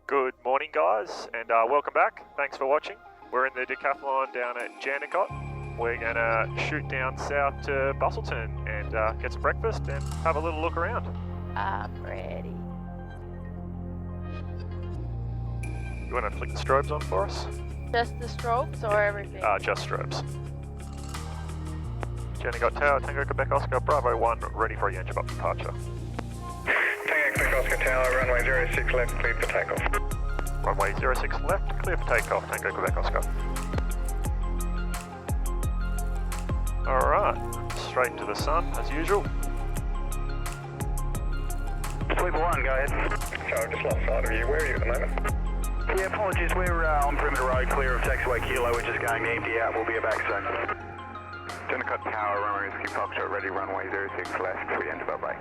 Good morning, guys, and welcome back. Thanks for watching. We're in the Decathlon down at Jandakot. We're going to shoot down south to Busselton and get some breakfast and have a little look around. I'm ready. You want to flick the strobes on for us? Just the strobes or everything? Just strobes. Jandakot Tower, Tango Quebec Oscar, Bravo 1, ready for a Yanjabuk departure. Tango Quebec Oscar Tower, runway 06 left, cleared for takeoff. Runway 06 left, clear for takeoff, Tango Quebec Oscar. Alright, straight into the sun as usual. Sleeper 1, go ahead. Sorry, just lost sight of you. Where are you at the moment? Yeah, apologies, we're on perimeter road, clear of taxiway Kilo, we're just going to empty out, we'll be back soon. Jandakot Tower, runway Whiskey Foxtrot, ready, runway 06 left, we enter, bye-bye.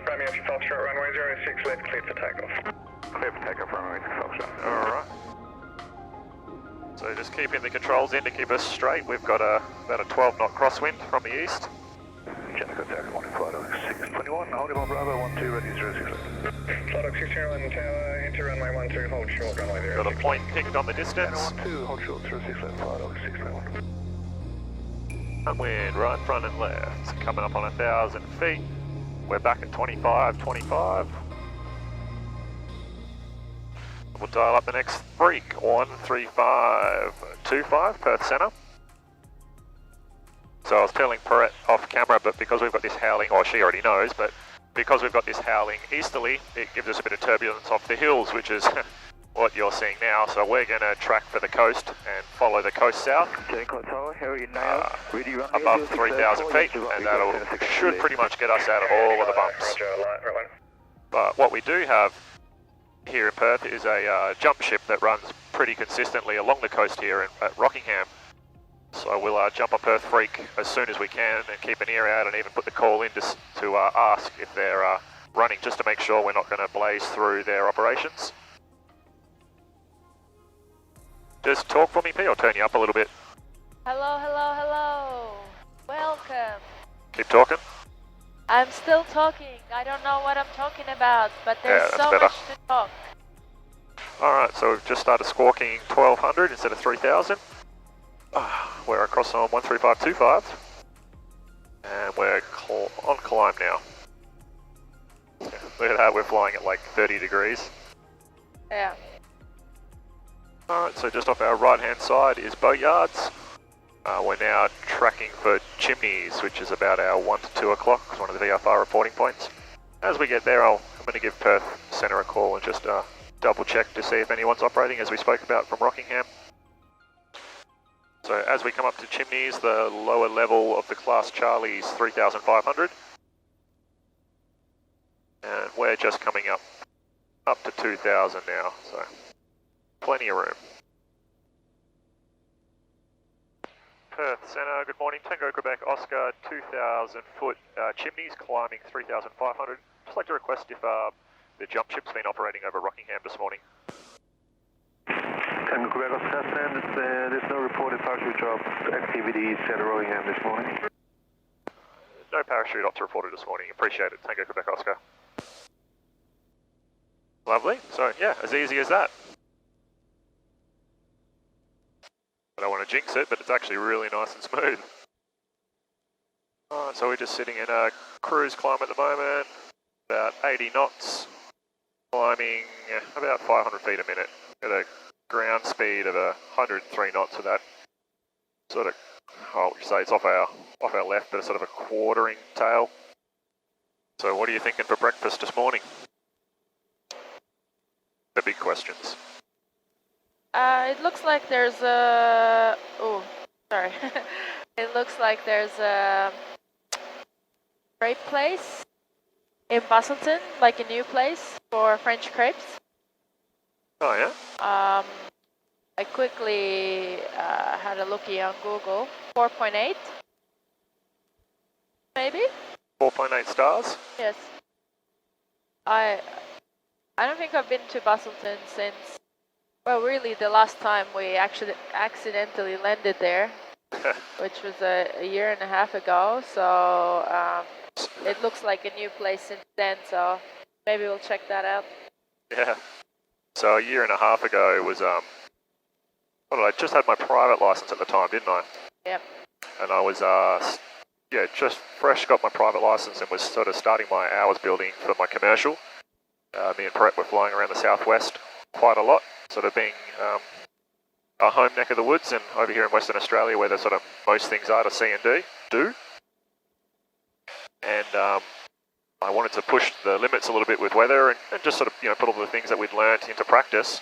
Romeo Whiskey Foxtrot, runway 06 left, cleared for takeoff. Clear for takeoff, runway Whiskey Foxtrot. Alright. So just keeping the controls in to keep us straight. We've got about a 12 knot crosswind from the east. Jandakot Tower, morning, flight of 621, holding on Bravo 12, ready, 06 left. Flight of 621 Tower, enter runway 12, hold short, runway 06 Got a point picked on the distance. 12, hold short, 06 left, flight of 621. Wind right, front and left. Coming up on 1,000 feet. We're back at 25. We'll dial up the next freak, 13525, Perth Centre. So I was telling Perrette off camera, but because we've got this howling, or she already knows, but because we've got this howling easterly, it gives us a bit of turbulence off the hills, which is what you're seeing now. So we're going to track for the coast and follow the coast south. Above 3,000 feet, and that should pretty much get us out of all of the bumps. But what we do have here in Perth is a jump ship that runs pretty consistently along the coast here at Rockingham. So we'll jump a Perth freak as soon as we can and keep an ear out and even put the call in to ask if they're running, just to make sure we're not going to blaze through their operations. Just talk for me, P, or turn you up a little bit. Hello, hello, hello. Welcome. Keep talking. I'm still talking. I don't know what I'm talking about, but there's so better. much to talk. Alright, so we've just started squawking 1200 instead of 3000. We're across on 13525. And we're on climb now. Look at that, we're flying at like 30 degrees. Yeah. Alright, so just off our right hand side is boatyards. We're now tracking for chimneys, which is about our 1 to 2 o'clock, it's one of the VFR reporting points. As we get there, I'm going to give Perth Centre a call and just double check to see if anyone's operating, as we spoke about from Rockingham. So as we come up to chimneys, the lower level of the class Charlie is 3,500. And we're just coming up to 2,000 now, so plenty of room. Perth Centre, good morning. Tango Quebec Oscar, 2,000 foot chimneys climbing 3,500. Just like to request if the jump ship's been operating over Rockingham this morning. Tango Quebec Oscar, there's no reported parachute drop activities at Rockingham this morning. No parachute ops reported this morning. Appreciate it. Tango Quebec Oscar. Lovely. So yeah, as easy as that. I don't want to jinx it, but it's actually really nice and smooth. Alright, so we're just sitting in a cruise climb at the moment, about 80 knots, climbing about 500 feet a minute at a ground speed of 103 knots with that sort of, what would you say, it's off our left, but a sort of a quartering tail. So what are you thinking for breakfast this morning? The big questions. It looks like there's a... Oh, sorry. It looks like there's a crepe place in Busselton, like a new place for French crepes. Oh yeah? I quickly had a looky on Google. 4.8? Maybe? 4.8 stars? Yes. I don't think I've been to Busselton since... Well, really, the last time we actually accidentally landed there, which was a year and a half ago, so it looks like a new place since then, so maybe we'll check that out. Yeah. So a year and a half ago was, I just had my private license at the time, didn't I? Yep. And I was, just fresh got my private license and was sort of starting my hours building for my commercial. Me and Brett were flying around the southwest quite a lot, sort of being our home neck of the woods, and over here in Western Australia where the sort of most things are to see and do. And I wanted to push the limits a little bit with weather and just sort of, put all the things that we'd learnt into practice.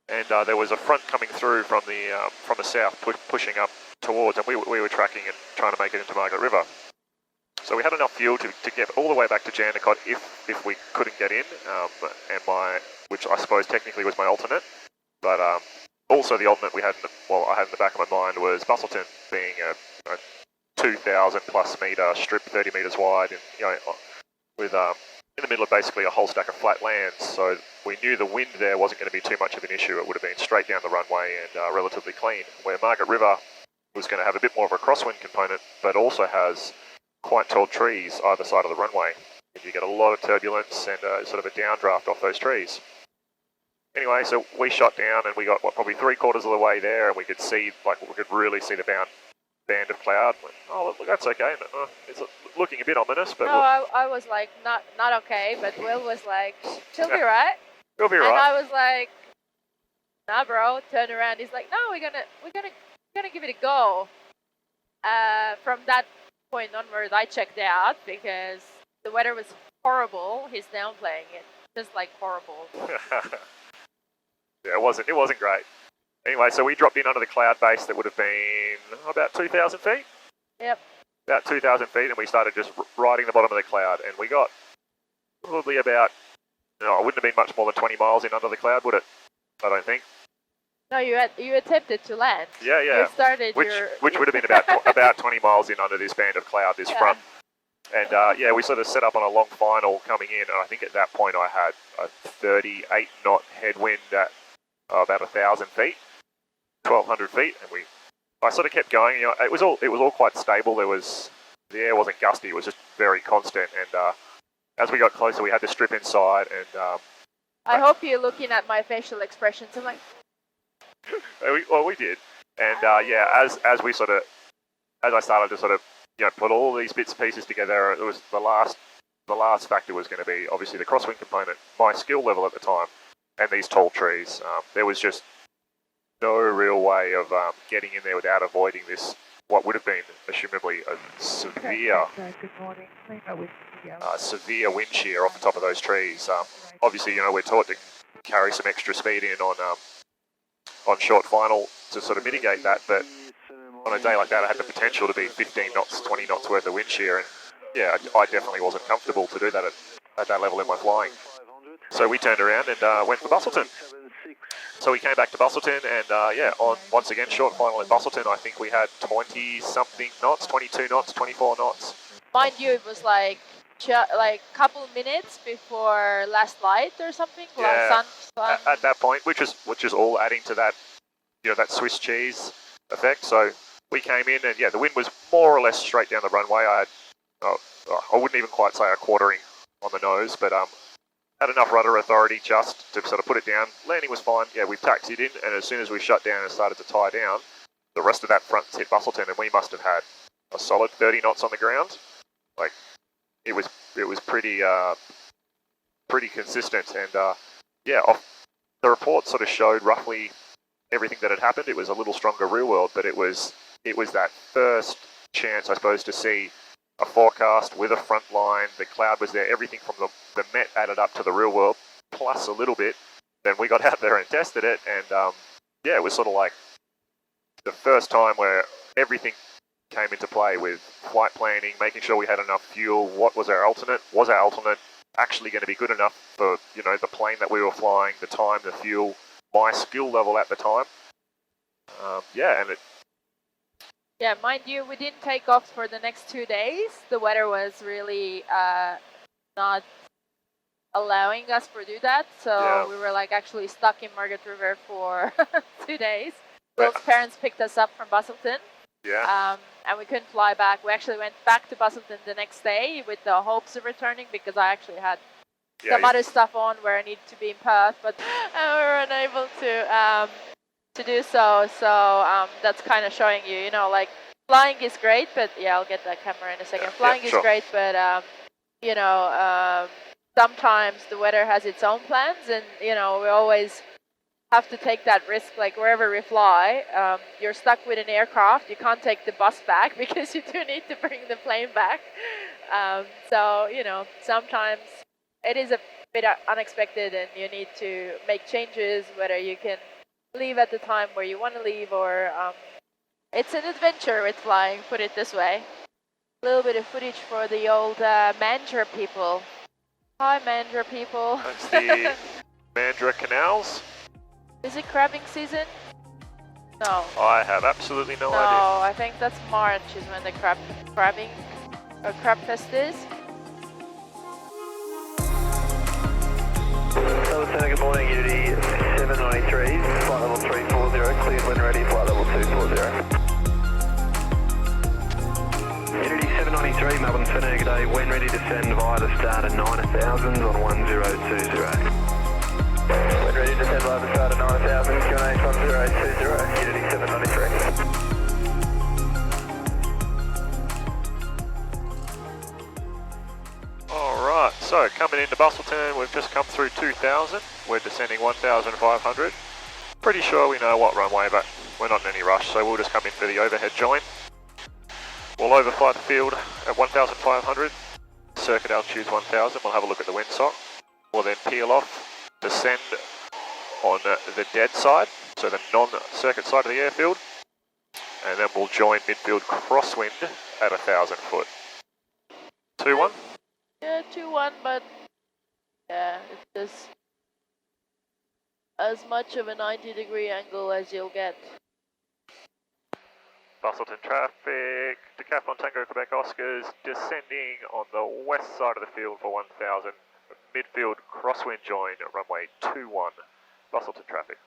And there was a front coming through from the south, pushing up towards, and we were tracking and trying to make it into Margaret River. So we had enough fuel to get all the way back to Jandakot if we couldn't get in, and which I suppose technically was my alternate, but also the alternate I had in the back of my mind was Busselton, being a 2,000 plus metre strip, 30 metres wide, and with in the middle of basically a whole stack of flat lands. So we knew the wind there wasn't going to be too much of an issue. It would have been straight down the runway and relatively clean. Where Margaret River was going to have a bit more of a crosswind component, but also has quite tall trees either side of the runway. And you get a lot of turbulence and sort of a downdraft off those trees. Anyway, so we shot down and we got probably 3/4 of the way there, and we could really see the band of cloud. Look, that's okay. It's looking a bit ominous, but no, I was like not okay, but Will was like, she'll be right. We'll be right. And I was like, nah, bro. Turn around. He's like, no, we're gonna give it a go. From that point onwards, I checked out because the weather was horrible. He's downplaying it, just like horrible. Yeah, it wasn't great. Anyway, so we dropped in under the cloud base that would have been about 2,000 feet. Yep. About 2,000 feet, and we started just riding the bottom of the cloud, and we got probably about, it wouldn't have been much more than 20 miles in under the cloud, would it? I don't think. No, you attempted to land. Yeah. You started which would have been about 20 miles in under this band of cloud, this front. And we sort of set up on a long final coming in, and I think at that point I had a 38 knot headwind at about 1,000 feet, 1,200 feet, and I sort of kept going. It was all quite stable. The air wasn't gusty. It was just very constant. And as we got closer, we had to strip inside. And I hope you're looking at my facial expressions. I'm like, we did. And as I started to sort of put all these bits and pieces together, it was the last factor was going to be obviously the crosswind component, my skill level at the time, and these tall trees. There was just no real way of getting in there without avoiding this, what would have been assumably a severe wind shear off the top of those trees. Obviously, we're taught to carry some extra speed in on short final to sort of mitigate that, but on a day like that, I had the potential to be 15 knots, 20 knots worth of wind shear, and I definitely wasn't comfortable to do that at that level in my flying. So we turned around and went for Busselton. So we came back to Busselton, and once again, short final in Busselton, I think we had 20-something knots, 22 knots, 24 knots. Mind you, it was like couple minutes before last light or something. Yeah, sun. At that point, which is all adding to that, that Swiss cheese effect. So we came in, and the wind was more or less straight down the runway. I wouldn't even quite say a quartering on the nose, but had enough rudder authority just to sort of put it down. Landing was fine. Yeah, we taxied in, and as soon as we shut down and started to tie down, the rest of that front hit Busselton, and we must have had a solid 30 knots on the ground. Like, it was pretty consistent, and the report sort of showed roughly everything that had happened. It was a little stronger real world, but it was that first chance, I suppose, to see a forecast with a front line. The cloud was there, everything from the Met added up to the real world, plus a little bit. Then we got out there and tested it, and it was sort of like the first time where everything came into play with flight planning, making sure we had enough fuel. What was our alternate? Was our alternate actually going to be good enough for the plane that we were flying, the time, the fuel, my skill level at the time? Mind you, we didn't take off for the next 2 days. The weather was really not allowing us to do that, so we were actually stuck in Margaret River for 2 days. Will's parents picked us up from Busselton. And we couldn't fly back. We actually went back to Busselton the next day with the hopes of returning, because I actually had some other stuff on where I need to be in Perth, but we were unable to do so. So that's kind of showing you, you know, like flying is great, but yeah, I'll get that camera in a second. Flying is great, but you know, sometimes the weather has its own plans, and you know, we always have to take that risk. Like wherever we fly, you're stuck with an aircraft. You can't take the bus back because you do need to bring the plane back. So you know, sometimes it is a bit unexpected, and you need to make changes. Whether you can leave at the time where you want to leave, or it's an adventure with flying. Put it this way. A little bit of footage for the old Mandurah people. Hi, Mandurah people. That's the Mandurah canals. Is it crabbing season? No. I have absolutely no idea. No, I think that's March is when the crab fest is. Busselton, good morning, Unity 793, flight level 340, cleared when ready, flight level 240. Unity 793, Melbourne Sydney, good day, when ready to send via the start at 9000 on 1020. When ready to send via the start at 9000, QNH 1020, Unity 793. Alright, so coming into Busselton, we've just come through 2000, we're descending 1500. Pretty sure we know what runway, but we're not in any rush, so we'll just come in for the overhead join. We'll overfly the field at 1500, circuit altitude 1000, we'll have a look at the windsock. We'll then peel off, descend on the dead side, so the non-circuit side of the airfield, and then we'll join midfield crosswind at 1000 foot. 2-1? Yeah, 2-1, but yeah, it's just as much of a 90-degree angle as you'll get. Busselton traffic, Decathlon Tango Quebec Oscars descending on the west side of the field for 1000. Midfield crosswind join at runway 21. Busselton traffic.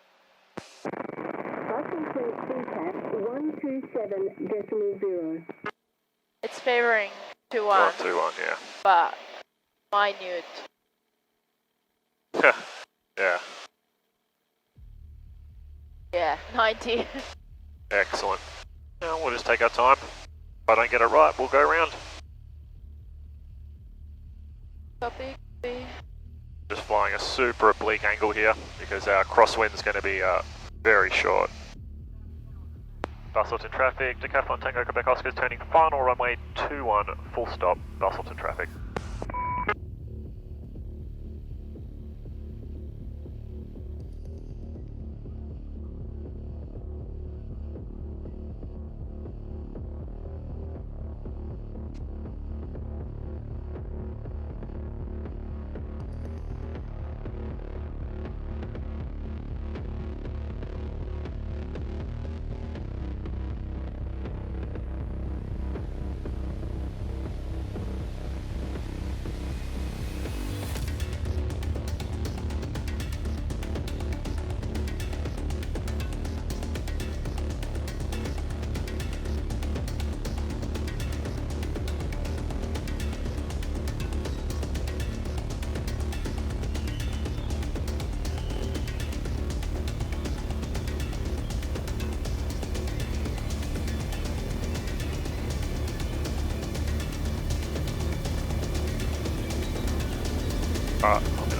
Busselton CTAC 127.0. It's favouring 2-1. 2-1, yeah. But minute. Yeah. Yeah, 90. Excellent. Now we'll just take our time. If I don't get it right, we'll go around. Copy. Just flying a super oblique angle here because our crosswind's going to be very short. Busselton traffic, Decathlon Tango Quebec Oscars turning final runway 21, full stop, Busselton traffic.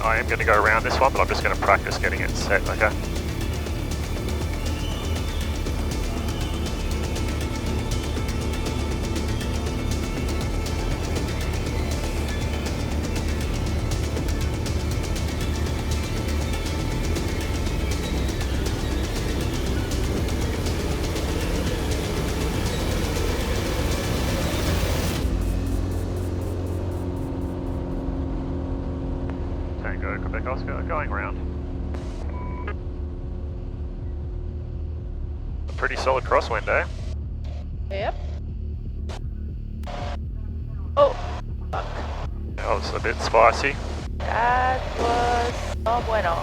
I am going to go around this one, but I'm just going to practice getting it set, okay? Tango Quebec Oscar going round. A pretty solid crosswind, eh? Yep. Oh, fuck. That was a bit spicy. That was no bueno.